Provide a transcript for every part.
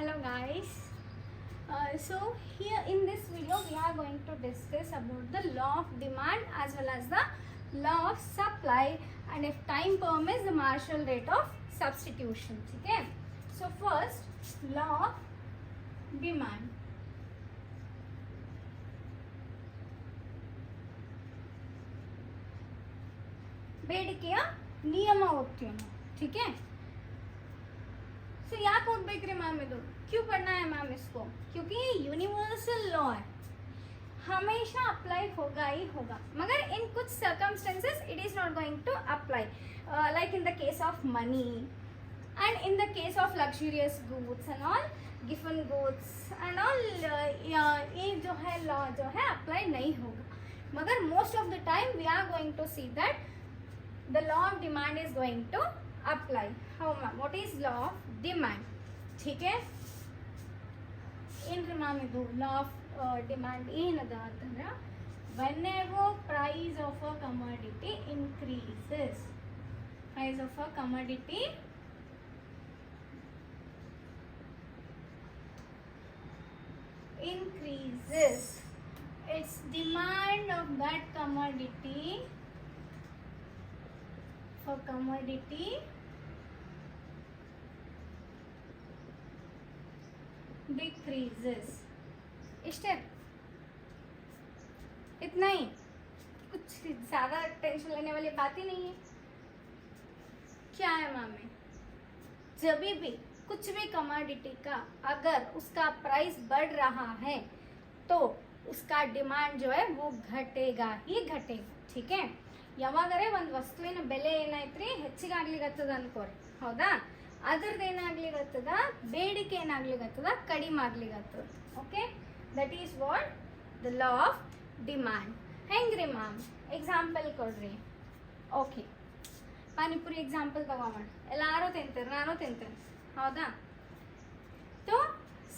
Hello guys. So here in this video we are going to discuss about the law of demand as well as the law of supply, and if time permits the Marshall rate of substitution. Okay. So first, law of demand. ಬೇಡಿಕೆಯ ನಿಯಮ ಓದ್ತೀವಿ ನಾವು. ठीक है. सो याद ओदಬೇಕ್ರಿ ma'am ಇದು क्यों पढ़ना है मैम इसको? क्योंकि ये यूनिवर्सल लॉ है, हमेशा अप्लाई होगा ही होगा, मगर इन कुछ circumstances it is not going to apply, like in the case of money and in the case of luxurious goods and all given goods and all, ये जो है लॉ जो है अप्लाई नहीं होगा, मगर most of the time we are going to see that the law of demand is going to apply. How ma'am? What is law of demand? ठीक है. ಏನ್ರಿ ಮ್ಯಾಮ್ ಇದು law of demand ಏನದ ಅಂತಂದ್ರೆ, whenever price of a commodity increases, price of a commodity increases, its demand of that commodity for commodity decreases. इष्टे इतना ही, कुछ ज़्यादा tension लेने वाली बात ही नहीं है. क्या है मामे, जब भी कुछ भी कमोडिटी का अगर उसका प्राइस बढ़ रहा है तो उसका डिमांड जो है वो घटेगा ही घटेगा. ठीक है. ಯಾವಾಗರೆ ಒಂದು ವಸ್ತುವಿನ ಬೆಲೆ ಏನಾಯ್ತ್ರಿ ಹೆಚ್ಚಿಗೆ ಆಗ್ಲಿಗತ್ತದ ಅನ್ಕೋರಿ, ಹೌದಾ? ಅದ್ರದ್ದು ಏನಾಗ್ಲಿಗತ್ತದ, ಬೇಡಿಕೆ ಏನಾಗ್ಲಿಗತ್ತದ, ಕಡಿಮೆ ಆಗ್ಲಿಗತ್ತದ. Okay, that is what the law of demand. ಹೆಂಗ್ರಿ ಮ್ಯಾಮ್? ಎಕ್ಸಾಂಪಲ್ ಕೊಡ್ರಿ. ಓಕೆ, ಪಾನಿಪುರಿ ಎಕ್ಸಾಂಪಲ್ ತಗೊಂಬ. ಎಲ್ಲಾರು ತಿಂತಾರೆ, ನಾನು ತಿಂತೇನೆ, ಹೌದಾ? तो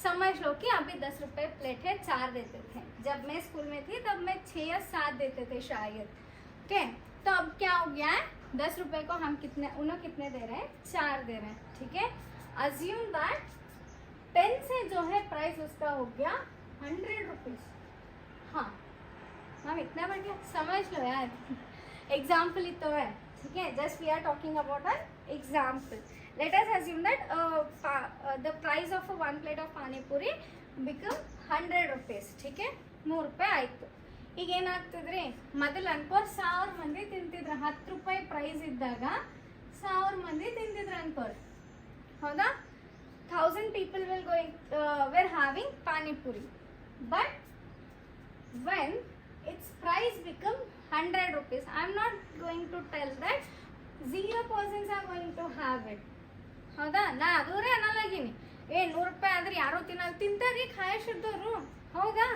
समझ लो कि अभी 10 रुपए प्लेट है, 4 देते थे. जब मैं स्कूल में थी तब मैं 6 या 7 देते थे शायद. ओके, तो अब क्या हो गया है, 10 रुपए को हम कितने, उन्हें कितने दे रहे हैं, 4 दे रहे हैं. ठीक है. अज्यूम दैट 10 से जो है प्राइस उसका हो गया 100 रुपीज. हाँ मैम, इतना बढ़ गया, समझ लो यार. एग्जाम्पल ही तो है. ठीक है, just we are talking about an example. Let us assume that the price of 1 plate of pani puri become 100 rupees. ठीक है, 100 ರೂಪಾಯಿ ಆಯಿತು. ಈಗ ಏನಾಗ್ತದ್ರಿ, ಮೊದಲು ಅನ್ಕೋ 1000 ಮಂದಿ ತಿಂತಿದ್ರು. 10 ರೂಪಾಯಿ ಪ್ರೈಸ್ ಇದ್ದಾಗ 1000 ಮಂದಿ ತಿಂತಿದ್ರು ಅನ್ಕೋರಿ, ಹೌದಾ? 1000 people will going where having panipuri, but when its price become 100 rupees, I am not going to tell that 0 persons are going to have it, ಹೌದಾ? ನಾ ಅದೂರೇ ಅನ್ನಲಾಗೀನಿ, 100 ರೂಪಾಯಿ ಅಂದ್ರೆ ಯಾರೋ ತಿಂತಾರ್ರಿ ಖಾಯಶುದ್ದವರು, ಹೌದಾ?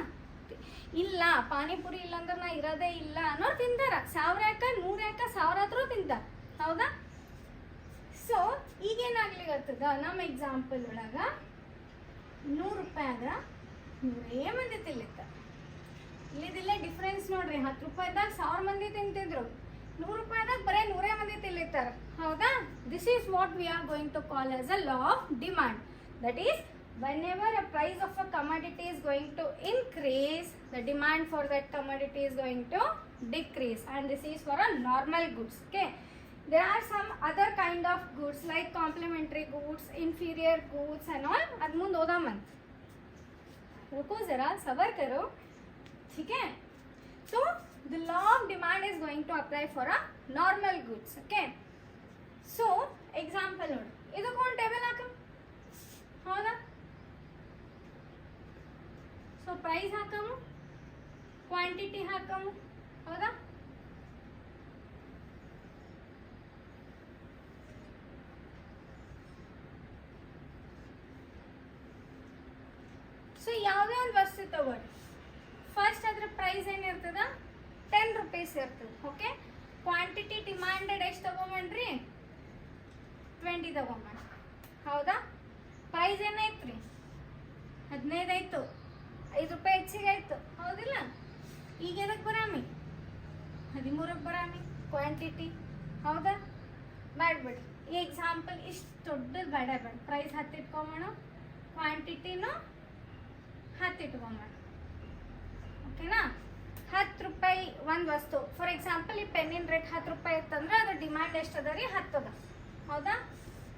ಇಲ್ಲ, ಪಾನಿಪುರಿ ಇಲ್ಲ ಅಂದ್ರೆ ನಾ ಇರೋದೇ ಇಲ್ಲ ಅನ್ನೋರು ತಿಂತಾರ. 1000 ಯಾಕ 100 ಯಾಕ 1000 ಆದ್ರೂ ತಿಂತಾರ, ಹೌದಾ? ಸೊ ಈಗೇನಾಗ್ಲಿಗತ್ತದ, ನಮ್ಮ ಎಕ್ಸಾಂಪಲ್ ಒಳಗ 100 ರೂಪಾಯಿ ಆದ್ರ 100 ಮಂದಿ ತಿನ್ಲಿತ್ತಾರ. ಇಲ್ಲಿದಿಲ್ಲ ಡಿಫ್ರೆನ್ಸ್ ನೋಡ್ರಿ. 10 ರೂಪಾಯಿದಾಗ 1000 ಮಂದಿ ತಿಂತಿದ್ರು, 100 ರೂಪಾಯಿದಾಗ ಬರೀ 100 ಮಂದಿ ತಿನ್ಲಿತ್ತಾರ, ಹೌದಾ? This is what we are going to call as a law of demand. That is whenever a price of a commodity is going to increase, the demand for that commodity is going to decrease, and this is for a normal goods. Okay, there are some other kind of goods like complementary goods, inferior goods and all. ad mund oda man रुको जरा, सबर करो. ठीक है. so the law of demand is going to apply for a normal goods. okay, so example ನೋಡಿ, ಇದಕ್ಕೆ ಒಂದು table ಹಾಕಂ, ಹೌದಾ? ಸೊ ಪ್ರೈಸ್ ಹಾಕಮು, ಕ್ವಾಂಟಿಟಿ ಹಾಕಮು, ಹೌದಾ? ಸೊ ಯಾವುದೇ ಒಂದು ವಸ್ತು ತಗೊಳ್ಳಿ, ಫಸ್ಟ್ ಅದ್ರ ಪ್ರೈಸ್ ಏನಿರ್ತದ 10 ರೂಪೀಸ್ ಇರ್ತದೆ. ಓಕೆ, ಕ್ವಾಂಟಿಟಿ ಡಿಮಾಂಡೆಡ್ ಎಷ್ಟು ತಗೊಂಬಂಡ್ರಿ, 20 ತಗೊಂಬಂಡ್ರಿ, ಹೌದಾ? ಪ್ರೈಸ್ ಏನೈತ್ರಿ 15 ಆಯ್ತು, 5 ರೂಪಾಯಿ ಹೆಚ್ಚಿಗೆ ಆಯ್ತು, ಹೌದಿಲ್ಲ? ಈಗ ಎದಕ್ಕೆ ಬರಾಮಿ, 13ಕ್ಕೆ ಬರಾಮಿ ಕ್ವಾಂಟಿಟಿ, ಹೌದಾ? ಬ್ಯಾಡ್ ಬಿಡ್ರಿ, ಈ ಎಕ್ಸಾಂಪಲ್ ಇಷ್ಟು ದೊಡ್ಡದು ಬೇಡ, ಪ್ರೈಸ್ 10 ಇಟ್ಕೊಂಬೋಣ, ಕ್ವಾಂಟಿಟಿನೂ 10 ಇಟ್ಕೊಂಬ. ಓಕೆನಾ? 10 ರೂಪಾಯಿ ಒಂದು ವಸ್ತು, ಫಾರ್ ಎಕ್ಸಾಂಪಲ್ ಈ ಪೆನ್ನಿನ ರೇಟ್ 10 ರೂಪಾಯಿ ಇತ್ತಂದ್ರೆ ಅದ್ರ ಡಿಮ್ಯಾಂಡ್ ಎಷ್ಟು ಅದ ರೀ? 10 ಅದ. ಹೌದಾ?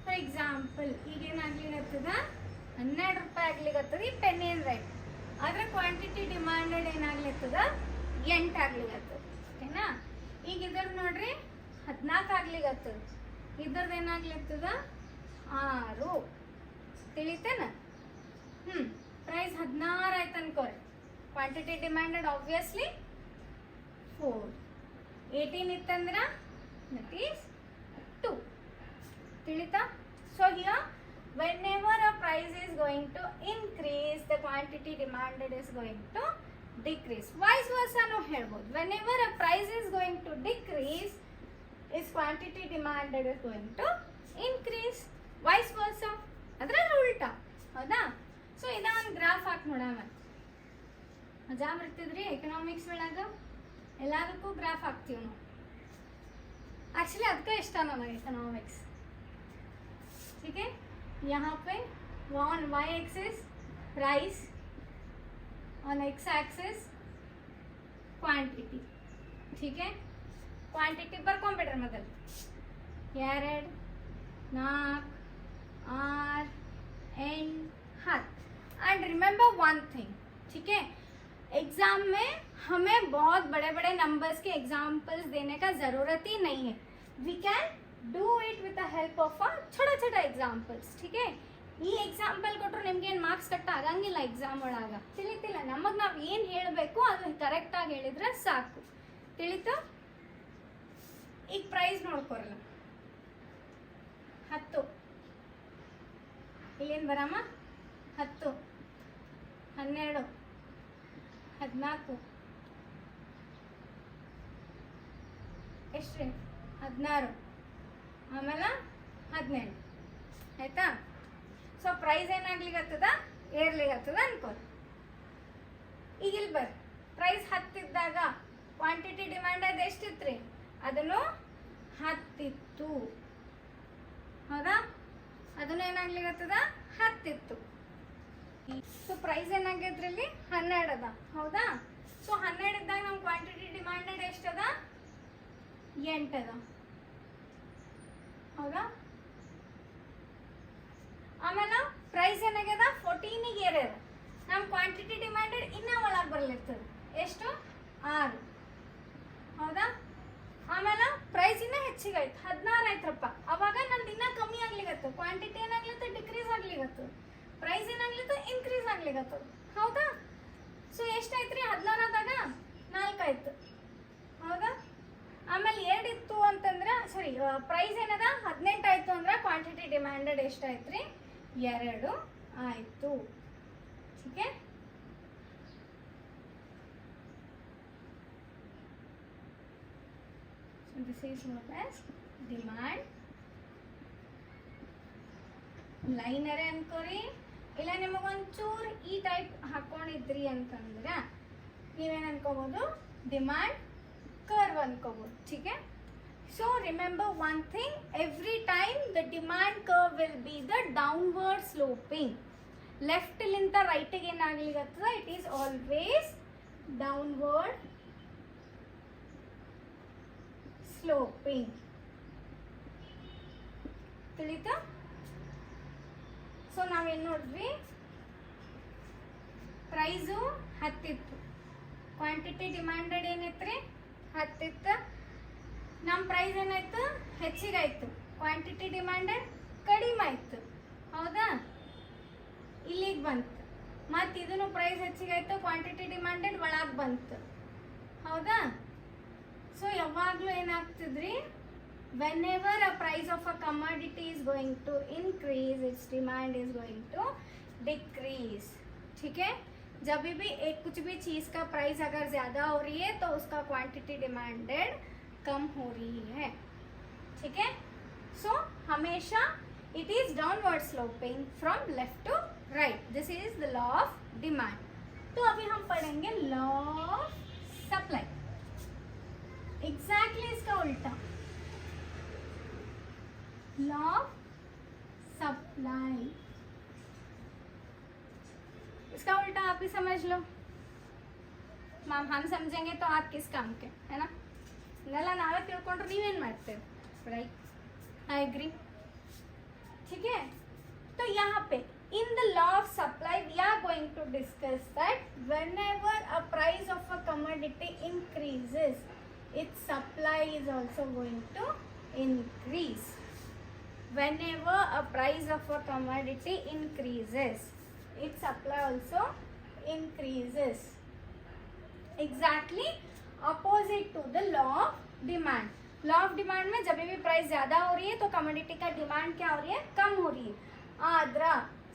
For example ಈಗೇನಾಗ್ಲಿಕ್ಕತ್ತದ? 12 ರೂಪಾಯಿ ಆಗ್ಲಿಕ್ಕತ್ತದ ಈ ಪೆನ್ನಿನ ರೇಟ್. ಆದ್ರೆ ಕ್ವಾಂಟಿಟಿ ಡಿಮ್ಯಾಂಡೆಡ್ ಏನಾಗ್ಲಿತ್ತದ? 8 ಆಗ್ಲಿಕ್ಕತ್ತದ. ಓಕೆನಾ? ಈಗ ಇದ್ರದ್ದು ನೋಡ್ರಿ 14 ಆಗ್ಲಿಕ್ಕತ್ತದ. ಇದ್ರದ್ದು ಏನಾಗ್ಲಿತ್ತದ? 6. ತಿಳಿತೇನ? ಪ್ರೈಸ್ 16 ಆಯ್ತು ಅನ್ಕೋರಿ. Quantity demanded obviously 4. 18 ಇತ್ತಂದ್ರೆ ದಟ್ ಈಸ್ 2. ತಿಳಿತಾ? So here whenever a price is going to increase, the quantity demanded is going to decrease. Vice versa no ಹೇಳ್ಬೋದು. Whenever a price is going to decrease, its quantity demanded is going to increase. Vice versa. ಅದ್ರಲ್ಲಿ ಉಲ್ಟಾ. ಹೌದಾ? So ಇದೊಂದು graph ಹಾಕಿ ನೋಡೋಣ. ಮಜಾ ಬರ್ತಿದ್ರಿ economics ಒಳಗ ಎಲ್ಲದಕ್ಕೂ graph ಹಾಕ್ತೀವಿ ನಾವು. ಆಕ್ಚುಲಿ ಅದಕ್ಕೆ ಇಷ್ಟ ನನಗೆ ಎಕನಾಮಿಕ್ಸ್. ठीक है? यहाँ पे on Y axis price, on X axis quantity. ठीक है? क्वांटिटी पर कंप्यूटर मतलब 2 4 8 10. And remember one thing. ठीक है? एग्जाम में हमें बहुत बड़े बड़े नंबर्स के एग्जाम्पल्स देने का ज़रूरत ही नहीं है. We can do it with the help of a छोटा छोटा एग्जाम्पल्स. ठीक है? ಈ ಎಕ್ಸಾಂಪಲ್ ಕೊಟ್ಟರು ನಿಮ್ಗೆ ಏನು ಮಾರ್ಕ್ಸ್ ಕಟ್ಟ ಆಗಂಗಿಲ್ಲ ಎಕ್ಸಾಮ್ ಒಳಗ. ತಿಳಿತಿಲ್ಲ? ನಮಗೆ ನಾವು ಏನು ಹೇಳಬೇಕು ಅದು ಕರೆಕ್ಟಾಗಿ ಹೇಳಿದ್ರೆ ಸಾಕು. ತಿಳಿತು? ಈಗ ಪ್ರೈಸ್ ನೋಡ್ಕೊರಲ್ಲ. 10 ಇಲ್ಲೇನು ಬರಮ್ಮ? 10 12 14 ಎಷ್ಟು ರೀ? 16 ಆಮೇಲೆ 17. ಆಯ್ತಾ? ಸೊ ಪ್ರೈಸ್ ಏನಾಗ್ಲಿಕ್ಕತ್ತದ? ಏರ್ಲಿಕ್ಕತ್ತದ ಅನ್ಕೋರಿ. ಈಗ ಇಲ್ಲಿ ಬರ್ರಿ, ಪ್ರೈಸ್ 10 ಇದ್ದಾಗ ಕ್ವಾಂಟಿಟಿ ಡಿಮ್ಯಾಂಡ್ ಅದು ಎಷ್ಟಿತ್ತು? ಅದನ್ನು 10 ಇತ್ತು. ಹೌದಾ? ಅದನ್ನು ಏನಾಗ್ಲಿಕ್ಕತ್ತದ? 10 ಇತ್ತು. ಸೊ ಪ್ರೈಸ್ ಏನಾಗೈತ್ರಿ? ಇಲ್ಲಿ 12 ಅದ. ಹೌದಾ? ಸೊ 12 ಇದ್ದಾಗ ನಮ್ಮ ಕ್ವಾಂಟಿಟಿ ಡಿಮ್ಯಾಂಡೆಡ್ ಎಷ್ಟದ? 8 ಅದ. ಹೌದಾ? ಆಮೇಲೆ ಪ್ರೈಸ್ ಏನಾಗ್ಯದ? 14ಗೆ ಏರ್ಯದ. ನಮ್ಮ ಕ್ವಾಂಟಿಟಿ ಡಿಮ್ಯಾಂಡೆಡ್ ಇನ್ನೂ ಒಳಗೆ ಬರ್ಲಿರ್ತದೆ. ಎಷ್ಟು? 6. ಹೌದಾ? ಆಮೇಲೆ ಪ್ರೈಸ್ ಇನ್ನೂ ಹೆಚ್ಚಿಗೆ ಆಯ್ತು, 16 ಆಯ್ತಪ್ಪ. ಅವಾಗ ನಂದು ಇನ್ನೂ ಕಮ್ಮಿ ಆಗ್ಲಿಗತ್ತು. ಕ್ವಾಂಟಿಟಿ ಏನಾಗ್ಲಿತ್ತು? ಡಿಕ್ರೀಸ್ ಆಗ್ಲಿಗತ್ತು. ಪ್ರೈಸ್ ಏನಾಗ್ಲಿತ್ತು? ಇನ್ಕ್ರೀಸ್ ಆಗ್ಲಿಗತ್ತು. ಹೌದಾ? ಸೊ ಎಷ್ಟಾಯ್ತು ರೀ? 16 ಆದಾಗ 4 ಆಯ್ತು. ಹೌದಾ? ಆಮೇಲೆ 2 ಇತ್ತು ಅಂತಂದ್ರೆ, ಸಾರಿ, ಪ್ರೈಸ್ ಏನದ? 18 ಆಯ್ತು ಅಂದ್ರೆ ಕ್ವಾಂಟಿಟಿ ಡಿಮ್ಯಾಂಡೆಡ್ ಎಷ್ಟಾಯ್ತು ರೀ? 2 ಆಯ್ತು. ठीक है? So this is known as demand. ಲೈನರೇ ಅನ್ಕೋರಿ. ಇಲ್ಲ ನಿಮಗೊಂಚೂರು ಈ ಟೈಪ್ ಹಾಕೊಂಡಿದ್ರಿ ಅಂತಂದ್ರೆ ನೀವೇನು ಅನ್ಕೋಬೋದು? Demand curve अनकोಬೋದು. ठीक है? So remember one thing, every time the demand curve will be the downward sloping. Left ಲಿಂತ right ಗೆ ಏನಾಗ್ಲಿಕ್ಕತ್ತದ? It is always downward sloping. ತಿಳಿತಾ? ಸೊ ನಾವೇನು ನೋಡಿದ್ವಿ? ಪ್ರೈಸು 10 ಇತ್ತು. ಕ್ವಾಂಟಿಟಿ ಡಿಮ್ಯಾಂಡೆಡ್ ಏನಿತ್ತು? 10 ಇತ್ತು. ನಮ್ಮ ಪ್ರೈಸ್ ಏನಾಯ್ತು? ಹೆಚ್ಚಿಗಾಯ್ತು. ಕ್ವಾಂಟಿಟಿ ಡಿಮ್ಯಾಂಡೆಡ್ ಕಡಿಮೆ ಆಯ್ತು. ಹೌದಾ? ಇಲ್ಲಿಗೆ ಬಂತು. ಮತ್ತು ಇದನ್ನು ಪ್ರೈಸ್ ಹೆಚ್ಚಿಗಾಯ್ತು, ಕ್ವಾಂಟಿಟಿ ಡಿಮ್ಯಾಂಡೆಡ್ ಒಳಗೆ ಬಂತು. ಹೌದಾ? ಸೊ ಯಾವಾಗಲೂ ಏನಾಗ್ತಿದ್ರಿ? whenever a price of a commodity is going to increase, its demand is going to decrease. ठीक है? जब भी एक कुछ भी चीज़ का प्राइस अगर ज़्यादा हो रही है तो उसका क्वांटिटी डिमांडेड कम हो रही है. ठीक है? सो हमेशा it is downward sloping from left to right. This is the law of demand. तो अभी हम पढ़ेंगे law of supply. Exactly इसका उल्टा. law of supply. इसका उल्टा आप ही समझ लो। मैम हम समझेंगे तो आप किस काम के, है ना? ಇದೆಲ್ಲ ನಾವೇ ತಿಳ್ಕೊಂಡ್ರೆ ನೀವೇನು ಮಾಡ್ತೇವೆ, राइट? I agree. ठीक है, तो यहाँ पे in the law of supply we are going to discuss that whenever a price of a commodity increases, its supply is also going to increase. Whenever a price of a commodity increases, its supply also increases. Exactly opposite to the law of demand. Law of demand में जब भी price ज़्यादा हो रही है तो commodity का demand क्या हो रही है, कम हो रही है. ಆದ್ರೆ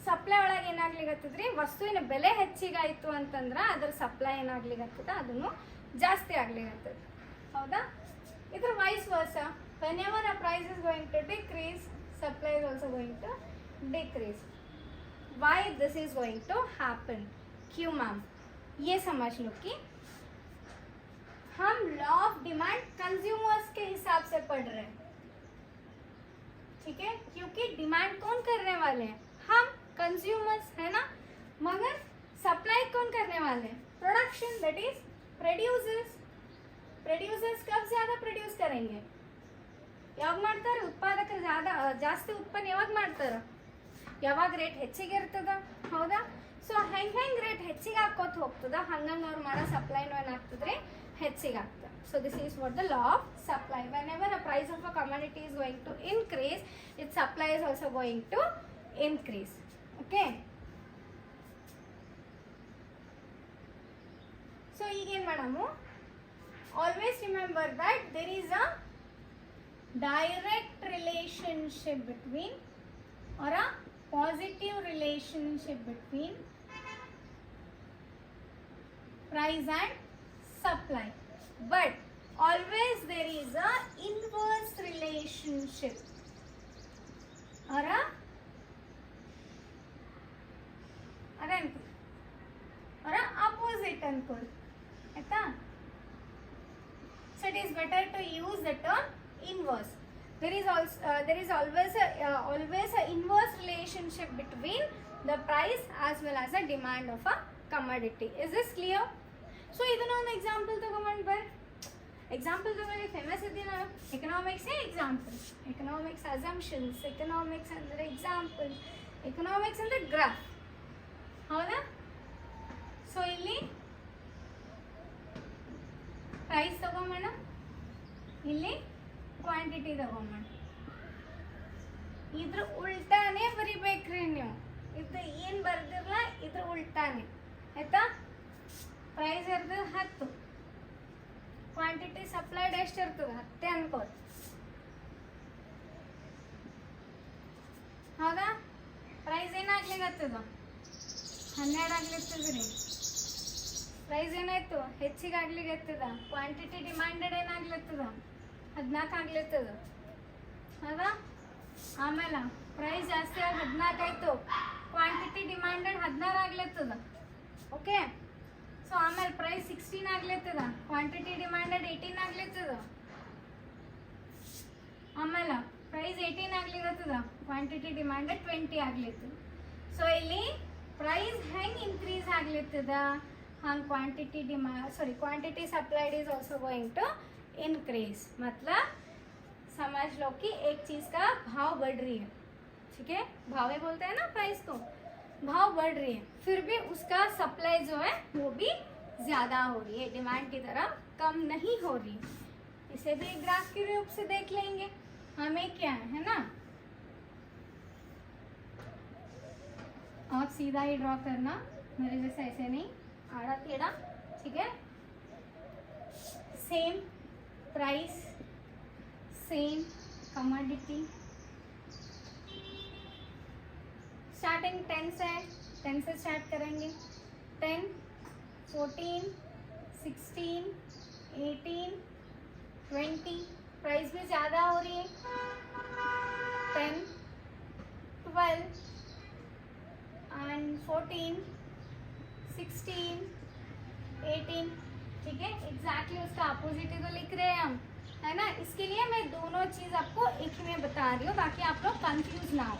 ಸಪ್ಲೈ ಒಳಗೆ ಏನಾಗ್ಲಿಕತ್ತದ್ರಿ, ವಸ್ತುವಿನ ಬೆಲೆ ಹೆಚ್ಚಿಗಾಯಿತು ಅಂತಂದ್ರೆ ಅದರ ಸಪ್ಲೈ ಏನಾಗ್ಲಿಕತ್ತದ ಅದನ್ನು ಜಾಸ್ತಿ ಆಗ್ಲಿಕತ್ತದ. ಹೌದಾ? ಇದ್ರ ವೈಸ್ ವರ್ಸ, whenever a price is going to decrease, supply is also going to decrease. Why this is going to happen? क्यों मैम? ये समझ लो कि हम लॉ ऑफ डिमांड कंज्यूमर्स के हिसाब से पढ़ रहे हैं, ठीक है? क्योंकि डिमांड कौन करने वाले हैं, हम कंज्यूमर्स, है ना? मगर सप्लाई कौन करने वाले हैं, production, that is producers. Producers कब ज़्यादा प्रोड्यूस करेंगे, ಯಾವಾಗ ಮಾಡ್ತಾರೆ, ಉತ್ಪಾದಕರು ಜಾಸ್ತಿ ಉತ್ಪನ್ನ ಯಾವಾಗ ಮಾಡ್ತಾರೆ, ಯಾವಾಗ ರೇಟ್ ಹೆಚ್ಚಿಗೆ ಇರ್ತದ. ಹೌದಾ? ಸೊ ಹೆಂಗೆ ರೇಟ್ ಹೆಚ್ಚಿಗೆ ಹಾಕೋತ ಹೋಗ್ತದ ಹಂಗಂಗೆ ಅವ್ರು ಮಾಡೋ ಸಪ್ಲೈನೂ ಏನಾಗ್ತದ್ರಿ, ಹೆಚ್ಚಿಗೆ ಆಗ್ತದೆ. So this is what the law of supply. Whenever the price of a commodity is going to increase, its supply is also going to increase. Okay? So again madam, always remember that there is a direct relationship between, or a positive relationship between price and supply, but always there is a inverse relationship or a opposite अनकोल, आयता? So it is better to use the term inverse. There is always a inverse relationship between the price as well as the demand of a commodity. Is this clear? So ಇದನ್ನ ಒಂದು example ತಗೊಂಡು ಬರ್, example ತಗೊಳ್ಳಿ, famous ಇದೀನ economics example, economics assumptions, economics ಅಂದರೆ example, economics ಅಂದರೆ graph. ಹೌದಾ? So ಇಲ್ಲಿ ಪ್ರೈಸ್ ತಗೊಂಬೋಣ, ಇಲ್ಲಿ ಕ್ವಾಂಟಿಟಿ ತಗೊಂಬೋಣ. ಇದ್ರ ಉಲ್ಟಾನೇ ಬರಿಬೇಕ್ರಿ ನೀವು, ಇದು ಏನು ಬರ್ದಿರಲ್ಲ ಇದ್ರ ಉಲ್ಟಾನೇ, ಆಯ್ತಾ? ಪ್ರೈಸ್ ಇರ್ತದೆ 10, ಕ್ವಾಂಟಿಟಿ ಸಪ್ಲೈಡ್ ಎಷ್ಟು ಇರ್ತದೆ 10 ಅನ್ಕೋರಿ. ಹೌದಾ? ಪ್ರೈಸ್ ಏನಾಗ್ಲಿಕತ್ತದ 12 ಆಗ್ಲಿರ್ತದ್ರಿ. ಪ್ರೈಸ್ ಏನಾಯ್ತು ಹೆಚ್ಚಿಗೆ ಆಗ್ಲಿಕತ್ತದ, ಕ್ವಾಂಟಿಟಿ ಡಿಮಾಂಡೆಡ್ ಏನಾಗ್ಲಿರ್ತದ 14 ಆಗ್ಲಿರ್ತದ. ಹೌದಾ? ಆಮೇಲೆ ಪ್ರೈಸ್ ಜಾಸ್ತಿ ಆಗಿ 14 ಆಯ್ತು, ಕ್ವಾಂಟಿಟಿ ಡಿಮಾಂಡೆಡ್ 16 ಆಗ್ಲಿರ್ತದ. ಓಕೆ? ಸೊ ಆಮೇಲೆ ಪ್ರೈಸ್ 16 ಆಗ್ಲಿರ್ತದ, ಕ್ವಾಂಟಿಟಿ ಡಿಮಾಂಡೆಡ್ 18 ಆಗ್ಲಿರ್ತದ. ಆಮೇಲೆ ಪ್ರೈಸ್ 18 ಆಗ್ಲಿರ್ತದ, ಕ್ವಾಂಟಿಟಿ ಡಿಮಾಂಡೆಡ್ 20 ಆಗ್ಲಿರ್ತದ. ಸೊ ಇಲ್ಲಿ ಪ್ರೈಸ್ ಹೆಂಗೆ ಇನ್ಕ್ರೀಸ್ ಆಗ್ಲಿರ್ತದ, ಹಂಗೆ quantity supplied is also going to increase. मतलब समझ लो कि एक चीज़ का भाव बढ़ रही है, ठीक है? भावे बोलते हैं ना प्राइस को, भाव बढ़ रही है, फिर भी उसका सप्लाई जो है वो भी ज़्यादा हो रही है, डिमांड की तरह कम नहीं हो रही. इसे भी एक ग्राफ के रूप से देख लेंगे. हमें क्या है ना, आप सीधा ही ड्रॉ करना, मेरे जैसे ऐसे नहीं आड़ा टेढ़ा, ठीक है? Same price, same commodity. Starting 10 से स्टार्ट करेंगे. 10, 14, 16, 18, 20. प्राइस भी ज़्यादा हो रही है. 10, 12 एंड 14, 16, 18. ठीक है? एग्जैक्टली उसका अपोजिट ही तो लिख रहे हैं हम, है ना? इसके लिए मैं दोनों चीज़ आपको एक ही में बता रही हूँ ताकि आप लोग कंफ्यूज ना हो.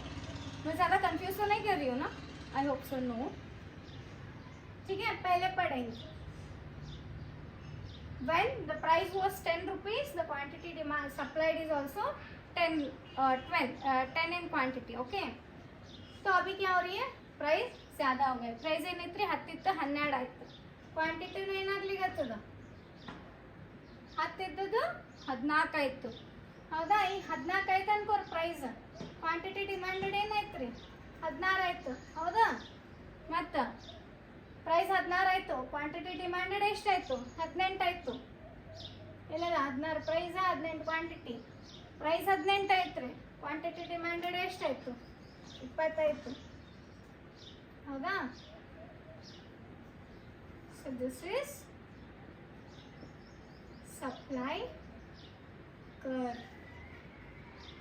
मैं ज़्यादा कंफ्यूज तो नहीं कर रही हूँ ना? I hope so. नो, ठीक है, पहले पढ़ेंगे. When the price was 10 rupees, the quantity demand supplied is also 10 in quantity. Okay. तो अभी क्या हो रही है, ಪ್ರೈಸ್ ज़्यादा हो गया. ಪ್ರೈಸ್ ಏನಿತ್ತು 10 ಇತ್ತು 12 ಆಯ್ತು. ಕ್ವಾಂಟಿಟಿನೂ ಏನಾಗ್ಲಿಕ್ಕತ್ತದ, 10 ಇದ್ದದ್ದು 14 ಆಯ್ತು. ಹೌದಾ, ಈ 14 ಆಯ್ತು ಅನ್ಕೋರಿ ಪ್ರೈಸ್. ಕ್ವಾಂಟಿಟಿ ಡಿಮ್ಯಾಂಡೆಡ್ ಏನಾಯ್ತು ರೀ 16 ಆಯ್ತು. ಹೌದಾ, ಮತ್ತು ಪ್ರೈಸ್ 16 ಆಯ್ತು, ಕ್ವಾಂಟಿಟಿ ಡಿಮ್ಯಾಂಡೆಡ್ ಎಷ್ಟಾಯ್ತು 18 ಆಯ್ತು. ಇಲ್ಲ 16 ಪ್ರೈಸ್ 18 ಕ್ವಾಂಟಿಟಿ. ಪ್ರೈಸ್ 18 ಆಯ್ತು ರೀ, ಕ್ವಾಂಟಿಟಿ ಡಿಮ್ಯಾಂಡೆಡ್ ಎಷ್ಟಾಯ್ತು 20 ಆಯ್ತು. ಹೌದಾ, so this is supply curve.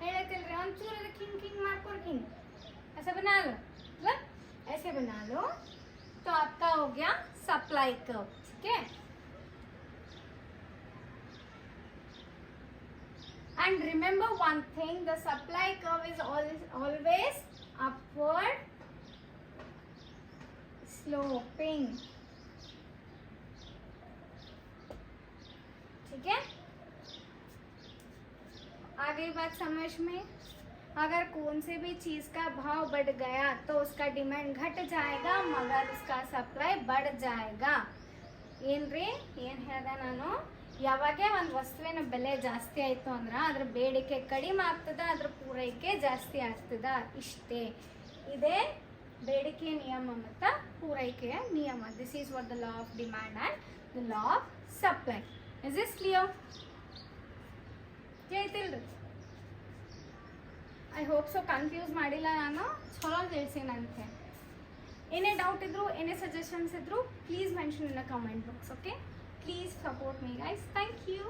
ಹೇಳತ್ತಿಲ್ರಿ, ಒಂಚೂರು ಅದಕ್ಕೆ ಹಿಂಗೆ ಹಿಂಗೆ ಮಾಡ್ಕೊರಿ, ಹಿಂಗೆ ऐसे बना लो, मतलब ऐसे बना लो तो आपका हो गया सप्लाई कर्व. ठीक है, and remember one thing, the supply curve is always upward sloping. ठीक है, आ गई बात समझ में. अगर कौन से भी चीज़ का भाव बढ़ गया तो उसका डिमांड घट जाएगा, मगर उसका सप्लाई बढ़ जाएगा. ಏನ್ರಿ ಏನು ಹೇಳಿದೆ ನಾನು, ಯಾವಾಗೇ ಒಂದು ವಸ್ತುವಿನ ಬೆಲೆ ಜಾಸ್ತಿ ಆಯಿತು ಅಂದ್ರೆ ಅದ್ರ ಬೇಡಿಕೆ ಕಡಿಮೆ ಆಗ್ತದೆ, ಅದ್ರ ಪೂರೈಕೆ ಜಾಸ್ತಿ ಆಗ್ತದೆ. ಇಷ್ಟೇ, ಇದೇ ಬೇಡಿಕೆ ನಿಯಮ ಮತ್ತು ಪೂರೈಕೆಯ ನಿಯಮ. This is what the law of demand and the law of supply. Is this clear? ಹೇಳ್ತಿಲ್ರಿ, ಐ ಹೋಪ್ ಸೊ ಕನ್ಫ್ಯೂಸ್ ಮಾಡಿಲ್ಲ ನಾನು, ಚಲೋ ತಿಳಿಸಿನಂತೆ. ಏನೇ ಡೌಟ್ ಇದ್ರು, ಏನೇ ಸಜೆಷನ್ಸ್ ಇದ್ರು, please mention in the comment box. Okay, please support me guys. Thank you.